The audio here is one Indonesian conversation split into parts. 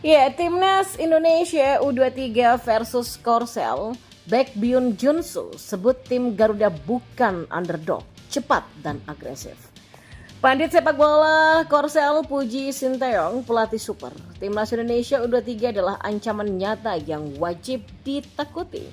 Ya, Timnas Indonesia U23 versus Korsel, Baek Byun Junsu sebut tim Garuda bukan underdog, cepat dan agresif. Pandit sepak bola Korsel Puji Sinteyong, pelatih super Timnas Indonesia U23 adalah ancaman nyata yang wajib ditakuti.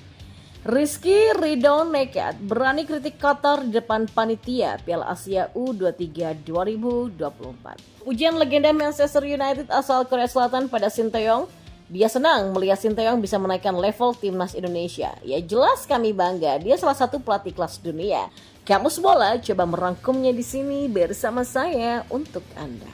Rizky Ridho nekat berani kritik Qatar di depan panitia Piala Asia U23 2024. Ujian legenda Manchester United asal Korea Selatan pada Sinteyong, dia senang melihat Sinteyong bisa menaikkan level timnas Indonesia. Ya jelas kami bangga, dia salah satu pelatih kelas dunia. Kamus Bola coba merangkumnya di sini bersama saya untuk Anda.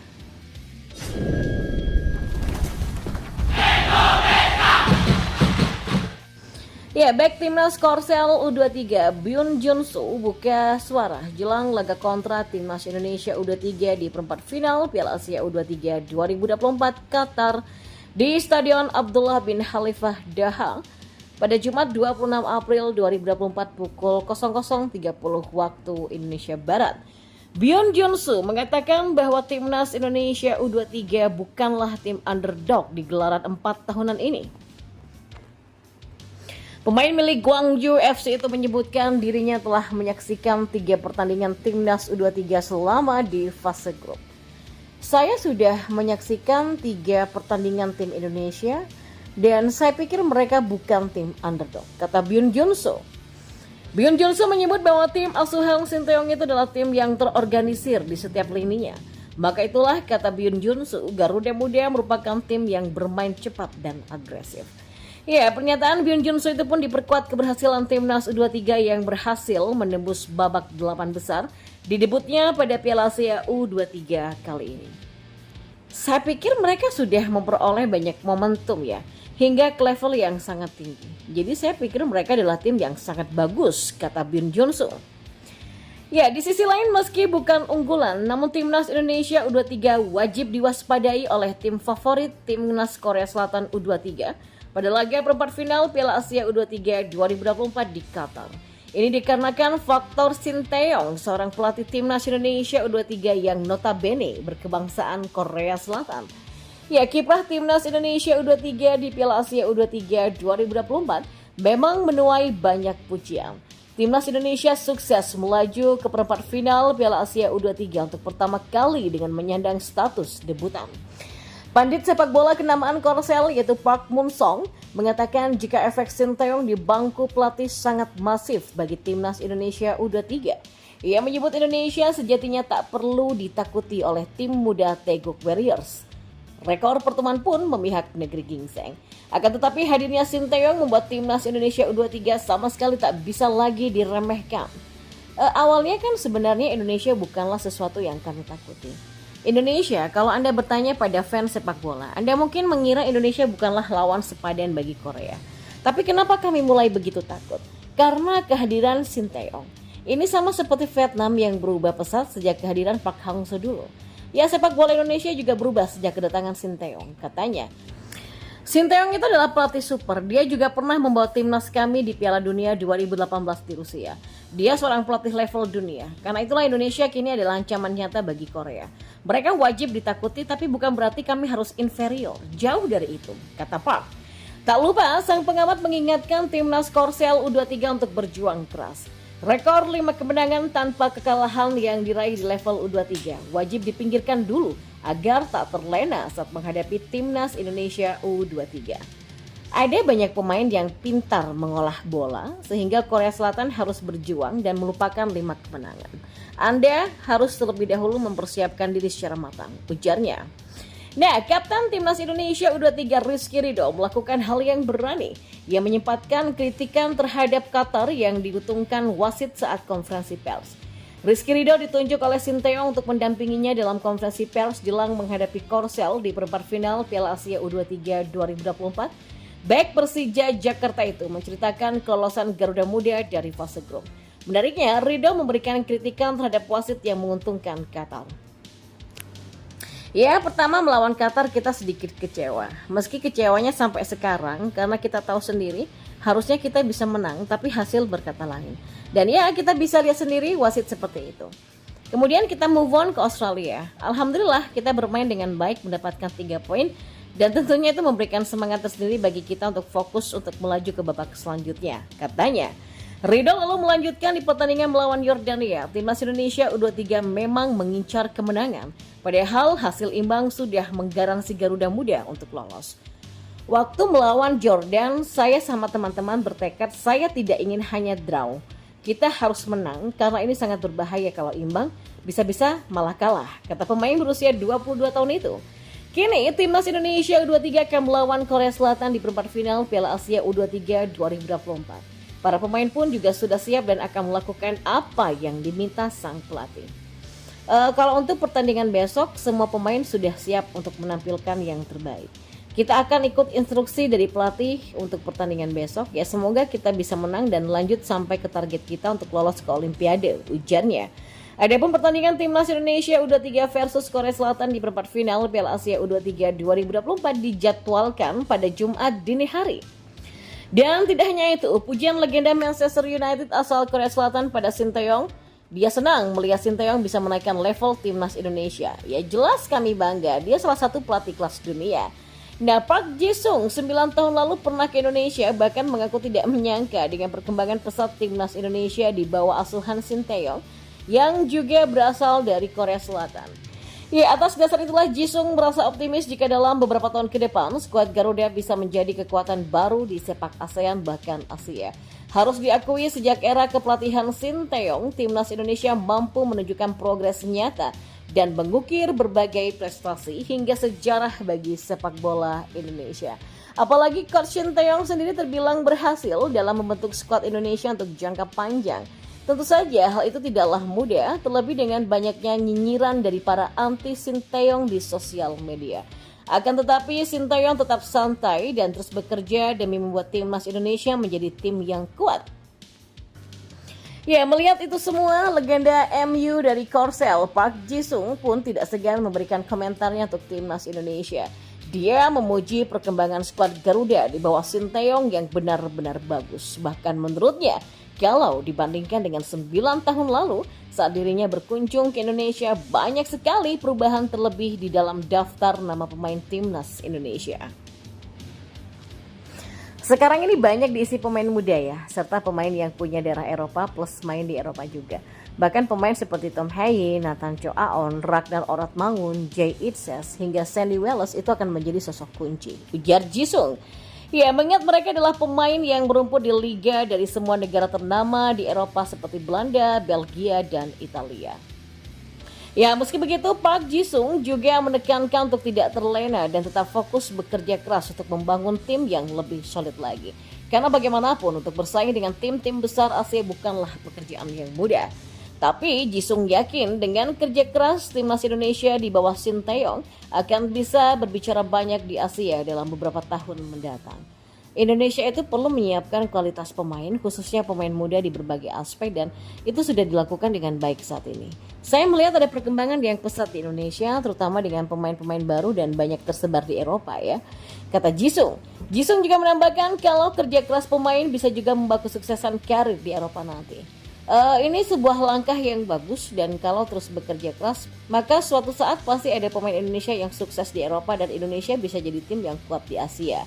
Ya, back timnas Korsel U23 Byun Junsu buka suara jelang laga kontra timnas Indonesia U23 di perempat final Piala Asia U23 2024 Qatar di Stadion Abdullah bin Khalifah Doha pada Jumat 26 April 2024 pukul 00.30 waktu Indonesia Barat. Byun Junsu mengatakan bahwa timnas Indonesia U23 bukanlah tim underdog di gelaran 4 tahunan ini. Pemain milik Gwangju FC itu menyebutkan dirinya telah menyaksikan 3 pertandingan timnas U23 selama di fase grup. Saya sudah menyaksikan 3 pertandingan tim Indonesia dan saya pikir mereka bukan tim underdog, kata Byun Junsu. Byun Junsu menyebut bahwa tim asuhan Sinteyong itu adalah tim yang terorganisir di setiap lininya. Maka itulah, kata Byun Junsu, Garuda Muda merupakan tim yang bermain cepat dan agresif. Ya, pernyataan Byun Junsu itu pun diperkuat keberhasilan timnas U23 yang berhasil menembus babak 8 besar di debutnya pada Piala Asia U23 kali ini. Saya pikir mereka sudah memperoleh banyak momentum ya, hingga ke level yang sangat tinggi. Jadi saya pikir mereka adalah tim yang sangat bagus, kata Byun Junsu. Ya, di sisi lain meski bukan unggulan, namun timnas Indonesia U23 wajib diwaspadai oleh tim favorit timnas Korea Selatan U23 pada laga perempat final Piala Asia U23 2024 di Qatar. Ini dikarenakan faktor Sinteyong, seorang pelatih timnas Indonesia U23 yang notabene berkebangsaan Korea Selatan. Ya, kiprah timnas Indonesia U23 di Piala Asia U23 2024 memang menuai banyak pujian. Timnas Indonesia sukses melaju ke perempat final Piala Asia U23 untuk pertama kali dengan menyandang status debutan. Pandit sepak bola kenamaan Korsel yaitu Park Moon-song mengatakan jika efek Sinteyong di bangku pelatih sangat masif bagi timnas Indonesia U23. Ia menyebut Indonesia sejatinya tak perlu ditakuti oleh tim muda Taeguk Warriors. Rekor pertemuan pun memihak negeri gingseng. Akan tetapi hadirnya Sinteyong membuat timnas Indonesia U23 sama sekali tak bisa lagi diremehkan. Awalnya kan sebenarnya Indonesia bukanlah sesuatu yang kami takuti. Indonesia, kalau Anda bertanya pada fans sepak bola, Anda mungkin mengira Indonesia bukanlah lawan sepadan bagi Korea. Tapi kenapa kami mulai begitu takut? Karena kehadiran Sinteyong. Ini sama seperti Vietnam yang berubah pesat sejak kehadiran Park Hang-seo dulu. Ya, sepak bola Indonesia juga berubah sejak kedatangan Sinteyong, katanya. Sinteyong itu adalah pelatih super. Dia juga pernah membawa timnas kami di Piala Dunia 2018 di Rusia. Dia seorang pelatih level dunia. Karena itulah Indonesia kini adalah ancaman nyata bagi Korea. Mereka wajib ditakuti tapi bukan berarti kami harus inferior. Jauh dari itu, kata Park. Tak lupa, sang pengamat mengingatkan timnas Korsel U23 untuk berjuang keras. Rekor 5 kemenangan tanpa kekalahan yang diraih di level U23 wajib dipinggirkan dulu agar tak terlena saat menghadapi timnas Indonesia U23. Ada banyak pemain yang pintar mengolah bola sehingga Korea Selatan harus berjuang dan melupakan 5 kemenangan. Anda harus terlebih dahulu mempersiapkan diri secara matang, ujarnya. Nah, Kapten Timnas Indonesia U23 Rizky Ridho melakukan hal yang berani. Ia menyempatkan kritikan terhadap Qatar yang diutungkan wasit saat konferensi pers. Rizky Ridho ditunjuk oleh Sinteyong untuk mendampinginya dalam konferensi pers jelang menghadapi Korsel di perempat final Piala Asia U23 2024. Back Persija Jakarta itu menceritakan kelolosan Garuda Muda dari fase grup. Menariknya, Ridho memberikan kritikan terhadap wasit yang menguntungkan Qatar. Ya, pertama melawan Qatar kita sedikit kecewa. Meski kecewanya sampai sekarang karena kita tahu sendiri harusnya kita bisa menang tapi hasil berkata lain. Dan ya kita bisa lihat sendiri wasit seperti itu. Kemudian kita move on ke Australia. Alhamdulillah kita bermain dengan baik mendapatkan 3 poin Dan tentunya itu memberikan semangat tersendiri bagi kita untuk fokus untuk melaju ke babak selanjutnya. Katanya, Ridho lalu melanjutkan di pertandingan melawan Yordania. Timnas Indonesia U23 memang mengincar kemenangan. Padahal hasil imbang sudah menggaransi Garuda Muda untuk lolos. Waktu melawan Jordan, saya sama teman-teman bertekad saya tidak ingin hanya draw. Kita harus menang karena ini sangat berbahaya kalau imbang, bisa-bisa malah kalah, kata pemain berusia 22 tahun itu. Kini, Timnas Indonesia U23 akan melawan Korea Selatan di perempat final Piala Asia U23 2024. Para pemain pun juga sudah siap dan akan melakukan apa yang diminta sang pelatih. Kalau untuk pertandingan besok, semua pemain sudah siap untuk menampilkan yang terbaik. Kita akan ikut instruksi dari pelatih untuk pertandingan besok. Ya, semoga kita bisa menang dan lanjut sampai ke target kita untuk lolos ke Olimpiade, ujarnya. Adapun pertandingan Timnas Indonesia U23 versus Korea Selatan di perempat final Piala Asia U23 2024 dijadwalkan pada Jumat dini hari. Dan tidak hanya itu, pujian legenda Manchester United asal Korea Selatan pada Sinteyong. Dia senang melihat Sinteyong bisa menaikkan level Timnas Indonesia. Ya jelas kami bangga, dia salah satu pelatih kelas dunia. Nah, Park Ji-sung 9 tahun lalu pernah ke Indonesia, bahkan mengaku tidak menyangka dengan perkembangan pesat Timnas Indonesia di bawah asuhan Sinteyong yang juga berasal dari Korea Selatan. Ya, atas dasar itulah Ji-sung merasa optimis jika dalam beberapa tahun ke depan skuad Garuda bisa menjadi kekuatan baru di sepak ASEAN bahkan Asia. Harus diakui sejak era kepelatihan Sinteyong, Timnas Indonesia mampu menunjukkan progres nyata dan mengukir berbagai prestasi hingga sejarah bagi sepak bola Indonesia. Apalagi Coach Sinteyong sendiri terbilang berhasil dalam membentuk skuad Indonesia untuk jangka panjang. Tentu saja hal itu tidaklah mudah, terlebih dengan banyaknya nyinyiran dari para anti Sinteyong di sosial media. Akan tetapi Sinteyong tetap santai dan terus bekerja demi membuat Timnas Indonesia menjadi tim yang kuat. Ya, melihat itu semua, legenda MU dari Korsel, Park Ji-sung pun tidak segan memberikan komentarnya untuk Timnas Indonesia. Dia memuji perkembangan skuad Garuda di bawah Sinteyong yang benar-benar bagus. Bahkan menurutnya, kalau dibandingkan dengan 9 tahun lalu, saat dirinya berkunjung ke Indonesia, banyak sekali perubahan terlebih di dalam daftar nama pemain Timnas Indonesia. Sekarang ini banyak diisi pemain muda ya, serta pemain yang punya darah Eropa plus main di Eropa juga. Bahkan pemain seperti Tom Haye, Nathan Cho Aon, Ragnar Oratmangun, Jay Itzes, hingga Sandy Wallace itu akan menjadi sosok kunci, ujar Ji-sung. Ya, mengingat mereka adalah pemain yang berumput di liga dari semua negara ternama di Eropa seperti Belanda, Belgia, dan Italia. Ya, meski begitu, Park Ji-sung juga menekankan untuk tidak terlena dan tetap fokus bekerja keras untuk membangun tim yang lebih solid lagi. Karena bagaimanapun untuk bersaing dengan tim-tim besar Asia bukanlah pekerjaan yang mudah. Tapi Ji-sung yakin dengan kerja keras Timnas Indonesia di bawah Sinteyong akan bisa berbicara banyak di Asia dalam beberapa tahun mendatang. Indonesia itu perlu menyiapkan kualitas pemain, khususnya pemain muda di berbagai aspek, dan itu sudah dilakukan dengan baik saat ini. Saya melihat ada perkembangan yang pesat di Indonesia, terutama dengan pemain-pemain baru dan banyak tersebar di Eropa ya, kata Ji-sung. Ji-sung juga menambahkan kalau kerja keras pemain bisa juga membawa kesuksesan karir di Eropa nanti. Ini sebuah langkah yang bagus dan kalau terus bekerja keras, maka suatu saat pasti ada pemain Indonesia yang sukses di Eropa dan Indonesia bisa jadi tim yang kuat di Asia.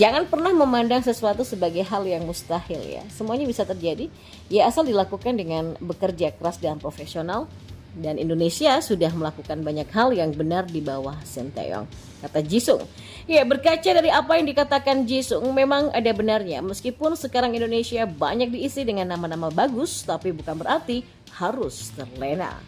Jangan pernah memandang sesuatu sebagai hal yang mustahil ya. Semuanya bisa terjadi ya asal dilakukan dengan bekerja keras dan profesional. Dan Indonesia sudah melakukan banyak hal yang benar di bawah Sinteyong, kata Ji-sung. Ya, berkaca dari apa yang dikatakan Ji-sung, memang ada benarnya. Meskipun sekarang Indonesia banyak diisi dengan nama-nama bagus, tapi bukan berarti harus terlena.